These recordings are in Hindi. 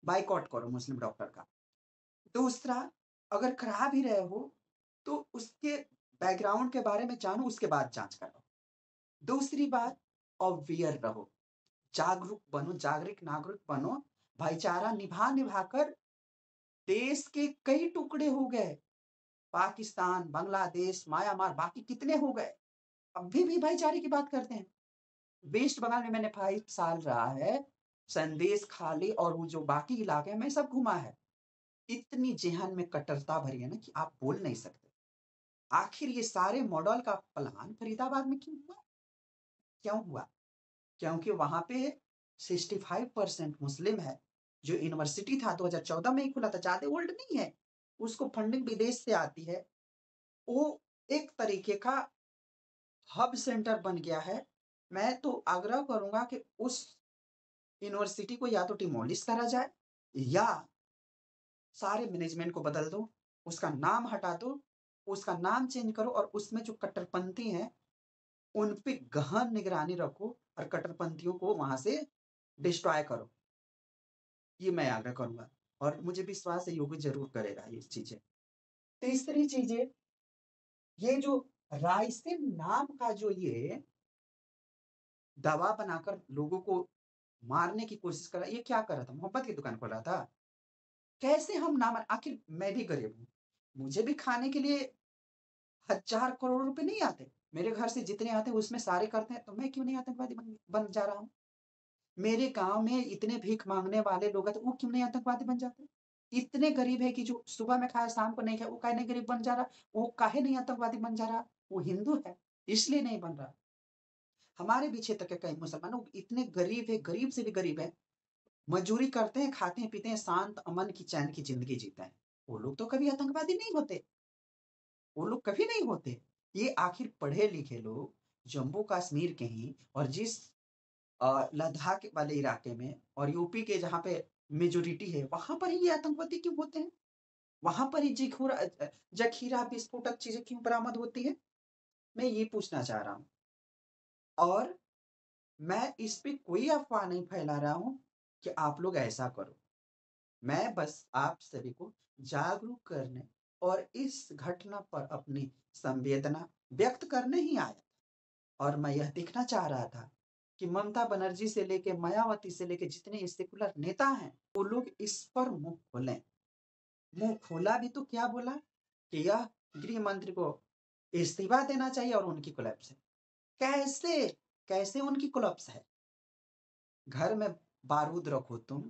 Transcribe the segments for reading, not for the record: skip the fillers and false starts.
बाइकआउट करो मुस्लिम डॉक्टर का। दूसरा, अगर करा भी रहे हो तो उसके बैकग्राउंड के बारे में जानो, उसके बाद जांच करो। दूसरी बात, अवेयर रहो, जागरूक बनो, जागरूक नागरिक बनो। भाईचारा निभा निभा कर देश के कई टुकड़े हो गए। पाकिस्तान, बांग्लादेश, म्यांमार, बाकी कितने हो गए, अभी भी भाईचारे की बात करते हैं। वेस्ट बंगाल में मैंने 5 साल रहा है, संदेश खाली और वो जो बाकी इलाके में सब घुमा है। इतनी जेहन में कट्टरता भरी है ना कि आप बोल नहीं सकते। आखिर ये सारे मॉडल का प्लान फरीदाबाद में क्यों हुआ? क्यों हुआ? क्योंकि वहां पे 65% मुस्लिम है। जो यूनिवर्सिटी था 2014 में ही खुला था, ज्यादा ओल्ड नहीं है। उसको फंडिंग विदेश से आती है। वो एक तरीके का हब सेंटर बन गया है। मैं तो आग्रह करूंगा कि उस यूनिवर्सिटी को या तो डिमोलिश करा जाए या सारे मैनेजमेंट को बदल दो, उसका नाम हटा दो, उसका नाम चेंज करो और उसमें जो कट्टरपंथी हैं उन पे गहन निगरानी रखो और कट्टरपंथियों को वहां से डिस्ट्रॉय करो। ये मैं आग्रह करूंगा और मुझे विश्वास है योगी जरूर करेगा ये चीजें। तीसरी चीजें, ये जो राइसिन नाम का जो ये दवा बनाकर लोगों को मारने की कोशिश कर रहा है, ये क्या कर रहा था? मोहब्बत की दुकान खोल रहा था। कैसे हम नाम, आखिर मैं भी गरीब हूँ, मुझे भी खाने के लिए हजार करोड़ रुपए नहीं आते। मेरे घर से जितने आते हैं उसमें सारे करते हैं, तो मैं क्यों नहीं आतंकवादी बन जा रहा हूँ? मेरे गांव में इतने भीख मांगने वाले लोग हैं तो वो क्यों नहीं आतंकवादी बन जाते? इतने गरीब है कि जो सुबह में खाया शाम को नहीं खाया, वो काहे नहीं गरीब बन जा रहा? वो काहे नहीं आतंकवादी बन जा रहा? वो हिंदू है इसलिए नहीं बन रहा। हमारे भी क्षेत्र के कई मुसलमान लोग इतने गरीब है, गरीब से भी गरीब है, मजदूरी करते हैं, खाते हैं, पीते हैं, शांत अमन की चैन की जिंदगी जीते हैं। वो लोग तो कभी आतंकवादी नहीं होते, वो लोग कभी नहीं होते। ये आखिर पढ़े लिखे लोग जम्मू कश्मीर के ही, और जिस लद्दाख वाले इलाके में और यूपी के जहाँ पे मेजोरिटी है वहां पर ही ये आतंकवादी क्यों होते हैं? वहां पर ही जखीरा विस्फोटक चीजें क्यों बरामद होती है? मैं ये पूछना चाह रहा हूँ। और मैं इस पे कोई अफवाह नहीं फैला रहा हूँ कि आप लोग ऐसा करो। मैं बस आप सभी को जागरूक करने और इस घटना पर अपनी संवेदना व्यक्त करने ही आया। और मैं यह देखना चाह रहा था कि ममता बनर्जी से लेके मायावती से लेके जितने सेकुलर नेता हैं वो लोग इस पर मुंह खोलें। मुंह खोला भी तो क्या बोला कि यह गृह मंत्री को इस्तीफा देना चाहिए और उनकी कोलैप्स है। कैसे? कैसे उनकी कोलैप्स है? घर में बारूद रखो तुम,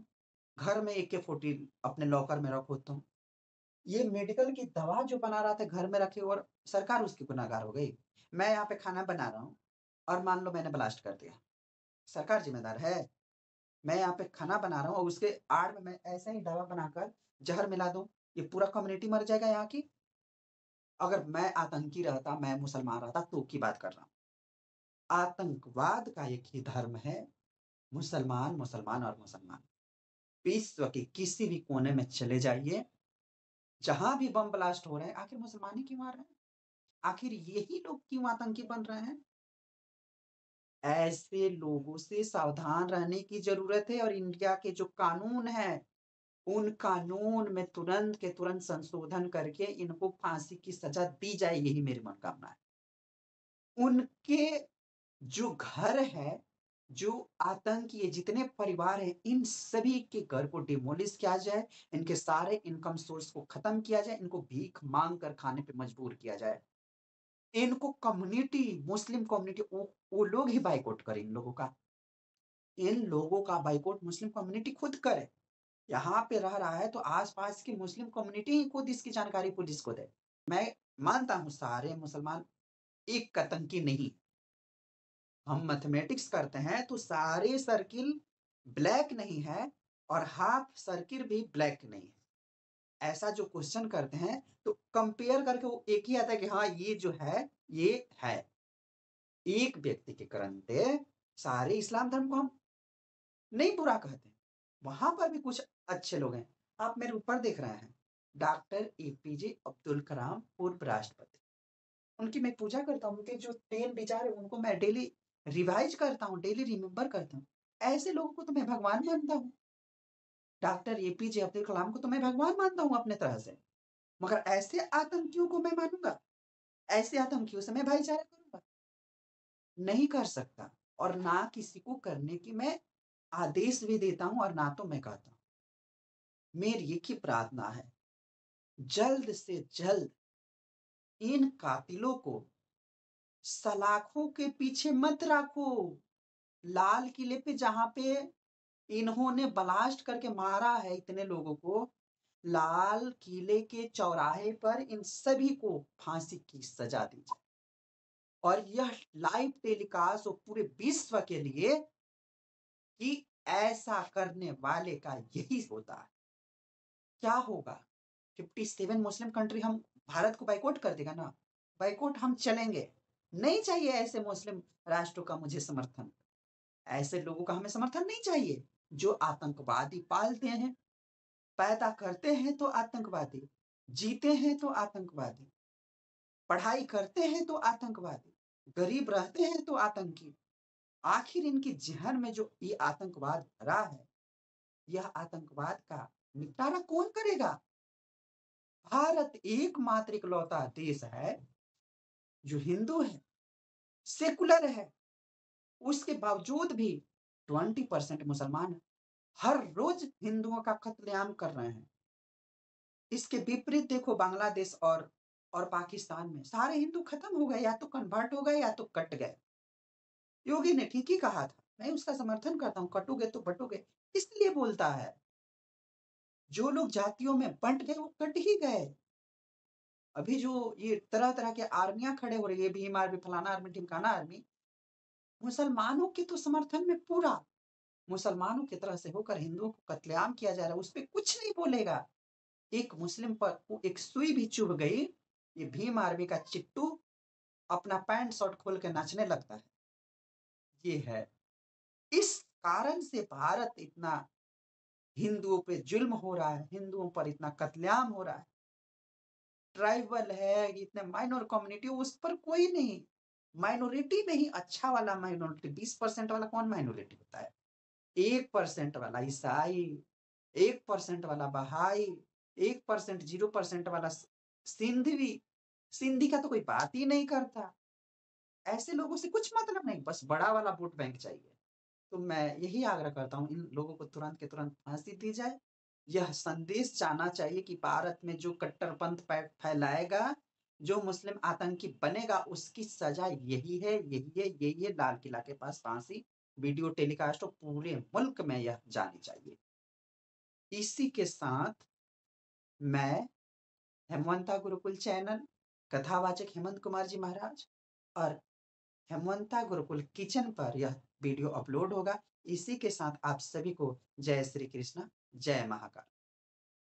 घर में AK-47 अपने लॉकर में रखो तुम। ये मेडिकल की दवा जो बना रहा था घर में रखे और सरकार उसकी गुनाहगार हो गई। मैं यहाँ पे खाना बना रहा हूँ और मान लो मैंने ब्लास्ट कर दिया, सरकार जिम्मेदार है? मैं यहाँ पे खाना बना रहा हूँ और उसके आड़ में मैं ऐसे ही दवा बनाकर जहर मिला दूं, ये पूरा कम्युनिटी मर जाएगा यहाँ की। अगर मैं आतंकी रहता, मैं मुसलमान रहता तो की बात कर रहा हूँ। आतंकवाद का एक ही धर्म है, मुसलमान, मुसलमान और मुसलमान। विश्व के किसी भी कोने में चले जाइए, जहां भी बम ब्लास्ट हो रहे हैं, आखिर मुसलमान ही क्यों मार रहे हैं? आखिर यही लोग क्यों आतंकी बन रहे हैं? ऐसे लोगों से सावधान रहने की जरूरत है और इंडिया के जो कानून है उन कानून में तुरंत के तुरंत संशोधन करके इनको फांसी की सजा दी जाए, यही मेरी मनोकामना है। उनके जो घर है, जो आतंकी ये जितने परिवार हैं, इन सभी के घर को डिमोलिश किया जाए, इनके सारे इनकम सोर्स को खत्म किया जाए, इनको भीख मांग कर खाने पे मजबूर किया जाए। इनको कम्युनिटी, मुस्लिम कम्युनिटी, वो लोग ही बाइकआउट करें इन लोगों का। इन लोगों का बाइकआउट मुस्लिम कम्युनिटी खुद करे। यहाँ पे रह रहा है तो आसपास की मुस्लिम कम्युनिटी ही खुद इसकी जानकारी पुलिस को दे। मैं मानता हूँ सारे मुसलमान एक आतंकी नहीं। हम मैथमेटिक्स करते हैं तो सारे सर्किल ब्लैक नहीं है और हाफ सर्किल भी ब्लैक नहीं है। ऐसा जो क्वेश्चन करते हैं तो कंपेयर करके वो एक ही आता है कि हाँ ये जो है ये है। एक व्यक्ति के करते सारे इस्लाम धर्म को हम नहीं बुरा कहते। वहां पर भी कुछ अच्छे लोग हैं। आप मेरे ऊपर देख रहे हैं, डॉक्टर APJ अब्दुल कलाम, पूर्व राष्ट्रपति। उनकी मैं पूजा करता हूँ, उनके जो 3 विचार है उनको मैं डेली रिवाइज करता हूँ, डेली रिमेम्बर करता हूँ। ऐसे लोगों को तो मैं भगवान मानता हूँ। डॉक्टर एपीजे अब्दुल कलाम को तो मैं भगवान मानता हूँ अपने तरह से, मगर ऐसे आतंकियों को मैं मानूँगा? ऐसे आतंकियों से मैं भाईचारा करूँगा? नहीं कर सकता, और ना किसी को करने की मैं आदेश भी देता हूँ और ना तो मैं कहता हूँ। मेरी एक ही प्रार्थना है, जल्द से जल्द इन कातिलों को सलाखों के पीछे मत रखो। लाल किले पे जहाँ पे इन्होंने ब्लास्ट करके मारा है इतने लोगों को, लाल किले के चौराहे पर इन सभी को फांसी की सजा दी जाए। और यह लाइव टेलीकास्ट हो पूरे विश्व के लिए कि ऐसा करने वाले का यही होता है। क्या होगा? 57 मुस्लिम कंट्री हम भारत को बाइकआउट कर देगा ना? बाइकआउट हम चलेंगे। नहीं चाहिए ऐसे मुस्लिम राष्ट्रों का मुझे समर्थन। ऐसे लोगों का हमें समर्थन नहीं चाहिए, जो आतंकवादी पालते हैं, पैदा करते हैं तो आतंकवादी, जीते हैं तो आतंकवादी, पढ़ाई करते हैं तो आतंकवादी, गरीब रहते हैं तो आतंकी। आखिर इनके ज़हन में जो ये आतंकवाद भरा है, यह आतंकवाद का निपटारा कौन करेगा? भारत एकमात्र इकलौता देश है जो हिंदू है, सेकुलर है, उसके बावजूद भी 20% मुसलमान हर रोज हिंदुओं का कत्लेआम कर रहे हैं। इसके विपरीत देखो बांग्लादेश और पाकिस्तान में सारे हिंदू खत्म हो गए, या तो कन्वर्ट हो गए या तो कट गए। योगी ने ठीक ही कहा था, मैं उसका समर्थन करता हूँ, कटोगे तो बटोगे। इसलिए बोलता है, जो लोग जातियों में बंट गए वो कट ही गए। अभी जो ये तरह-तरह के आर्मियाँ खड़े हो रही है, भीम आर्मी, फलाना आर्मी, ढिमकाना आर्मी, मुसलमानों के तो समर्थन में पूरा, मुसलमानों की तरह से होकर हिंदुओं को कत्लेआम किया जा रहा है, उस पे कुछ नहीं बोलेगा। एक मुस्लिम पर एक सुई भी चुभ गई, ये भीम आर्मी का चिट्टू अपना पैंट शर्ट खोल के नाचने लगता है। ये है, इस कारण से भारत इतना हिंदुओं पे जुल्म हो रहा है, हिंदुओं पर इतना कत्लेआम हो रहा है। ट्राइबल है, इतने माइनर कम्युनिटी, उस पर कोई नहीं। माइनॉरिटी में ही अच्छा वाला माइनॉरिटी, 20% वाला कौन माइनॉरिटी होता है? 1% वाला ईसाई, 1% वाला बहाई, 1% 0% वाला सिंधवी, सिंधी का तो कोई बात ही नहीं करता। ऐसे लोगों से कुछ मतलब नहीं, बस बड़ा वाला वोट बैंक चाहिए। तो मैं यही आग्रह करता हूँ, इन लोगों को तुरंत के तुरंत फांसी दी जाए। यह संदेश जाना चाहिए कि भारत में जो कट्टरपंथ फैलाएगा, जो मुस्लिम आतंकी बनेगा, उसकी सजा यही है, यही है, यही है, लाल किला के पास फांसी। वीडियो टेलीकास्ट हो, पूरे मुल्क में यह जानी चाहिए। इसी के साथ मैं हेमवंता गुरुकुल चैनल, कथावाचक हेमंत कुमार जी महाराज और हेमवंता गुरुकुल किचन पर यह वीडियो अपलोड होगा। इसी के साथ आप सभी को जय श्री कृष्ण, जय महाकाल।